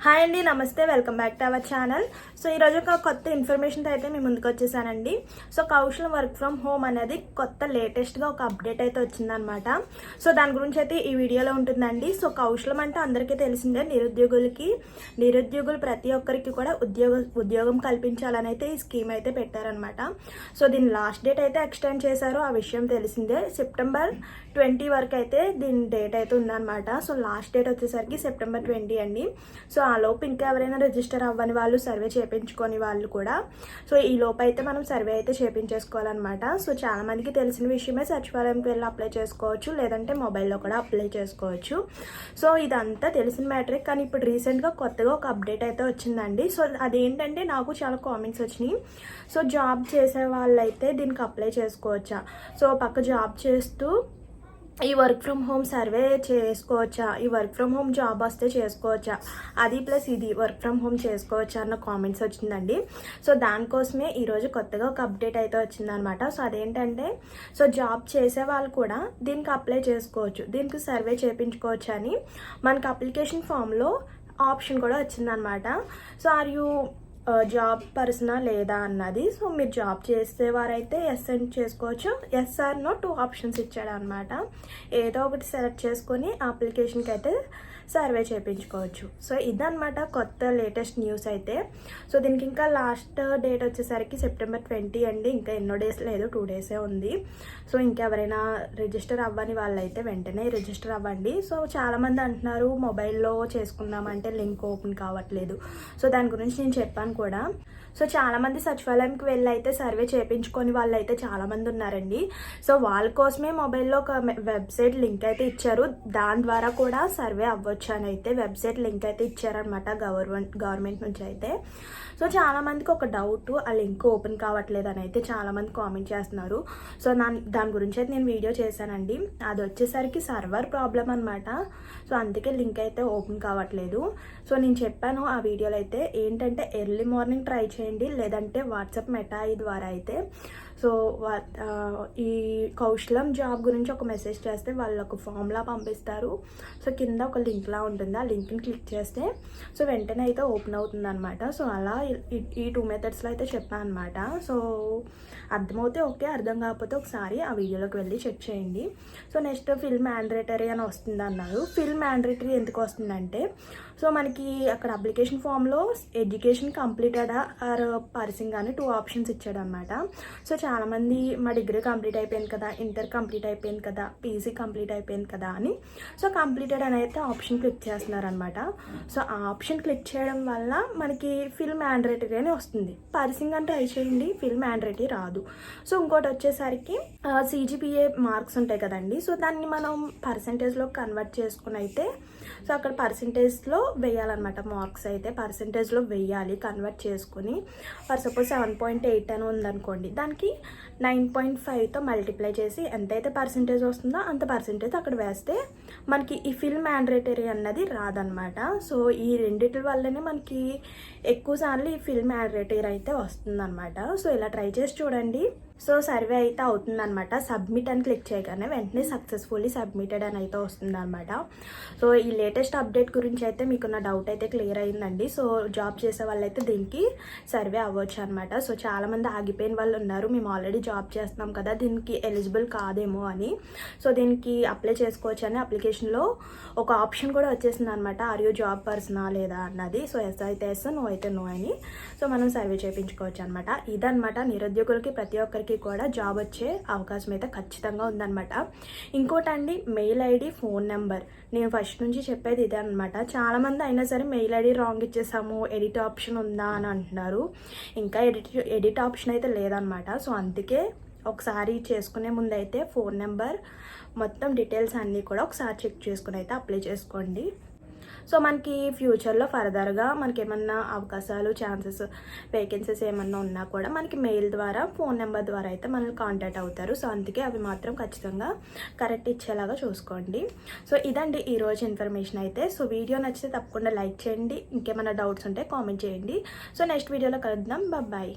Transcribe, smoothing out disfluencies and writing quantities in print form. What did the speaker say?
Hi అండి, నమస్తే, welcome back to our channel. So ఈరోజు ఒక కొత్త ఇన్ఫర్మేషన్తో అయితే మేము ముందుకు వచ్చేసానండి. సో కౌశలం వర్క్ ఫ్రమ్ హోమ్ అనేది కొత్త లేటెస్ట్గా ఒక అప్డేట్ అయితే వచ్చిందనమాట. సో దాని గురించి అయితే ఈ వీడియోలో ఉంటుందండి. సో కౌశలం అంటే అందరికీ తెలిసిందే, నిరుద్యోగులు ప్రతి ఒక్కరికి కూడా ఉద్యోగం కల్పించాలని అయితే ఈ స్కీమ్ అయితే పెట్టారనమాట. సో దీని లాస్ట్ డేట్ అయితే ఎక్స్టెండ్ చేశారు, ఆ విషయం తెలిసిందే. సెప్టెంబర్ 20 వరకు అయితే దీని డేట్ అయితే ఉందన్నమాట. సో లాస్ట్ డేట్ వచ్చేసరికి సెప్టెంబర్ 20 అండి. సో ఆ లోపు ఇంకా ఎవరైనా రిజిస్టర్ అవ్వని వాళ్ళు, సర్వే చేయించుకొని వాళ్ళు కూడా సో ఈ లోపు అయితే మనం సర్వే అయితే చేయించేసుకోవాలన్నమాట. సో చాలా మందికి తెలిసిన విషయమే, సచివాలయంకి వెళ్ళి అప్లై చేసుకోవచ్చు, లేదంటే మొబైల్లో కూడా అప్లై చేసుకోవచ్చు. సో ఇదంతా తెలిసిన మ్యాటరే, కానీ ఇప్పుడు రీసెంట్గా కొత్తగా ఒక అప్డేట్ అయితే వచ్చిందండి. సో అదేంటంటే నాకు చాలా కామెంట్స్ వచ్చినాయి. సో జాబ్ చేసే వాళ్ళైతే దీనికి అప్లై చేసుకోవచ్చా, సో పక్క జాబ్ చేస్తూ ఈ వర్క్ ఫ్రమ్ హోమ్ సర్వే చేసుకోవచ్చా, ఈ వర్క్ ఫ్రమ్ హోమ్ జాబ్ వస్తే చేసుకోవచ్చా, అది ప్లస్ ఇది వర్క్ ఫ్రమ్ హోమ్ చేసుకోవచ్చా అన్న కామెంట్స్ వచ్చిందండి. సో దానికోసమే ఈరోజు కొత్తగా ఒక అప్డేట్ అయితే వచ్చిందనమాట. సో అదేంటంటే, సో జాబ్ చేసే వాళ్ళు కూడా దీనికి అప్లై చేసుకోవచ్చు, దీనికి సర్వే చేయించుకోవచ్చు అని మనకి అప్లికేషన్ ఫామ్లో ఆప్షన్ కూడా వచ్చిందనమాట. సో ఆర్ యూ జాబ్ పర్సనా లేదా అన్నది. సో మీరు జాబ్ చేసేవారైతే ఎస్ అని చేసుకోవచ్చు, ఎస్ ఆర్ నో 2 ఆప్షన్స్ ఇచ్చాడు అనమాట. ఏదో ఒకటి సెలెక్ట్ చేసుకొని అప్లికేషన్కి అయితే సర్వే చేయించుకోవచ్చు. సో ఇదనమాట కొత్త లేటెస్ట్ న్యూస్ అయితే. సో దీనికి ఇంకా లాస్ట్ డేట్ వచ్చేసరికి సెప్టెంబర్ 20 అండి. ఇంకా ఎన్నో డేస్ లేదు, 2 డేసే ఉంది. సో ఇంకెవరైనా రిజిస్టర్ అవ్వని వాళ్ళైతే వెంటనే రిజిస్టర్ అవ్వండి. సో చాలామంది అంటున్నారు మొబైల్లో చేసుకుందామంటే లింక్ ఓపెన్ కావట్లేదు. సో దాని గురించి నేను చెప్పాను కూడా. సో చాలామంది సచివాలయంకి వెళ్ళి అయితే సర్వే చేయించుకొని వాళ్ళు అయితే చాలామంది ఉన్నారండి. సో వాళ్ళ కోసమే మొబైల్లో ఒక వెబ్సైట్ లింక్ అయితే ఇచ్చారు, దాని ద్వారా కూడా సర్వే అవ్వచ్చు అని అయితే వెబ్సైట్ లింక్ అయితే ఇచ్చారనమాట గవర్నమెంట్ నుంచి అయితే. సో చాలామందికి ఒక డౌట్, ఆ లింక్ ఓపెన్ కావట్లేదు అని అయితే చాలామంది కామెంట్ చేస్తున్నారు. సో దాని గురించి అయితే నేను వీడియో చేశానండి. అది వచ్చేసరికి సర్వర్ ప్రాబ్లం అనమాట. సో అందుకే లింక్ అయితే ఓపెన్ కావట్లేదు. సో నేను చెప్పాను ఆ వీడియోలో అయితే ఏంటంటే, ఎర్లీ మార్నింగ్ ట్రై చేయండి, లేదంటే వాట్సాప్ మెటా ద్వారా అయితే సో ఈ కౌశలం జాబ్ గురించి ఒక మెసేజ్ చేస్తే వాళ్ళు ఒక ఫామ్లా పంపిస్తారు. సో కింద ఒక లింక్లా ఉంటుంది, ఆ లింక్ని క్లిక్ చేస్తే సో వెంటనే అయితే ఓపెన్ అవుతుంది అనమాట. సో అలా ఈ 2 మెథడ్స్లో అయితే చెప్పాను అనమాట. సో అర్థమవుతే ఓకే, అర్థం కాకపోతే ఒకసారి ఆ వీడియోలోకి వెళ్ళి చెక్ చేయండి. సో నెక్స్ట్ ఫిల్ మ్యాండేటరీ అని వస్తుంది అన్నారు. ఫిల్ మ్యాండేటరీ ఎందుకు వస్తుందంటే, సో మనకి అక్కడ అప్లికేషన్ ఫామ్లో ఎడ్యుకేషన్ కంప్లీటెడా ఆర్ పర్సింగ్ అని 2 ఆప్షన్స్ ఇచ్చాడు అనమాట. సో చాలామంది మా డిగ్రీ కంప్లీట్ అయిపోయింది కదా, ఇంటర్ కంప్లీట్ అయిపోయింది కదా, పీజీ కంప్లీట్ అయిపోయింది కదా అని సో కంప్లీటెడ్ అని అయితే ఆప్షన్ క్లిక్ చేస్తున్నారనమాట. సో ఆ ఆప్షన్ క్లిక్ చేయడం వల్ల మనకి ఫిల్ మ్యాండేటరీ అని వస్తుంది. పర్సింగ్ అని ట్రై చేయండి, ఫిల్ మ్యాండేటరీ రాదు. సో ఇంకోటి వచ్చేసరికి CGPA మార్క్స్ ఉంటాయి కదండి, సో దాన్ని మనం పర్సంటేజ్లో కన్వర్ట్ చేసుకుని అయితే సో అక్కడ పర్సంటేజ్లో వేయాలన్నమాట. మార్క్స్ అయితే పర్సంటేజ్లో వేయాలి కన్వర్ట్ చేసుకుని. ఫర్ సపోజ్ 7.8 అని ఉందనుకోండి, దానికి 9.5తో మల్టిప్లై చేసి ఎంతైతే పర్సంటేజ్ వస్తుందో అంత పర్సంటేజ్ అక్కడ వేస్తే మనకి ఈ ఫిల్ మ్యాండేటరీ అన్నది రాదనమాట. సో ఈ రెండిటి వల్లనే మనకి ఎక్కువ సార్లు ఈ ఫిల్ మ్యాండేటరీ అయితే వస్తుందన్నమాట. సో ఇలా ట్రై చేసి చూడండి. సో సర్వే అయితే అవుతుందన్నమాట. సబ్మిట్ అని క్లిక్ చేయగానే వెంటనే సక్సెస్ఫుల్లీ సబ్మిటెడ్ అని అయితే వస్తుందన్నమాట. సో ఈ లేటెస్ట్ అప్డేట్ గురించి అయితే మీకున్న డౌట్ అయితే క్లియర్ అయిందండి. సో జాబ్ చేసే వాళ్ళైతే దీనికి సర్వే అవ్వచ్చు అనమాట. సో చాలామంది ఆగిపోయిన వాళ్ళు ఉన్నారు, మేము ఆల్రెడీ జాబ్ చేస్తున్నాం కదా, దీనికి ఎలిజిబుల్ కాదేమో అని. సో దీనికి అప్లై చేసుకోవచ్చు అని అప్లికేషన్లో ఒక ఆప్షన్ కూడా వచ్చేసింది అనమాట, ఆర్ యూ జాబ్ పర్సనా లేదా అన్నది. సో ఎస్ అయితే ఎస్, నో అయితే నో అని సో మనం సర్వే చేయించుకోవచ్చు అనమాట. ఇదనమాట నిరుద్యోగులకి ప్రతి ఒక్కరికి కూడా జాబ్ వచ్చే అవకాశం అయితే ఖచ్చితంగా ఉందన్నమాట. ఇంకోటండి, మెయిల్ ఐడి, ఫోన్ నెంబర్, నేను ఫస్ట్ నుంచి చెప్పేది ఇదే అనమాట. చాలామంది అయినా సరే మెయిల్ ఐడి రాంగ్ ఇచ్చేసాము, ఎడిట్ ఆప్షన్ ఉందా అని అంటున్నారు. ఇంకా ఎడిట్ ఆప్షన్ అయితే లేదనమాట. సో అందుకే ఒకసారి చేసుకునే ముందు అయితే ఫోన్ నెంబర్ మొత్తం డీటెయిల్స్ అన్నీ కూడా ఒకసారి చెక్ చేసుకుని అయితే అప్లై చేసుకోండి. సో మనకి ఫ్యూచర్లో ఫర్దర్గా మనకి ఏమన్నా అవకాశాలు, ఛాన్సెస్, వేకెన్సీస్ ఏమన్నా ఉన్నా కూడా మనకి మెయిల్ ద్వారా, ఫోన్ నెంబర్ ద్వారా అయితే మనల్ని కాంటాక్ట్ అవుతారు. సో అందుకే అవి మాత్రం ఖచ్చితంగా కరెక్ట్ ఇచ్చేలాగా చూసుకోండి. సో ఇదండి ఈరోజు ఇన్ఫర్మేషన్ అయితే. సో వీడియో నచ్చితే తప్పకుండా లైక్ చేయండి, ఇంకేమైనా డౌట్స్ ఉంటే కామెంట్ చేయండి. సో నెక్స్ట్ వీడియోలో కలుద్దాం, బాయ్.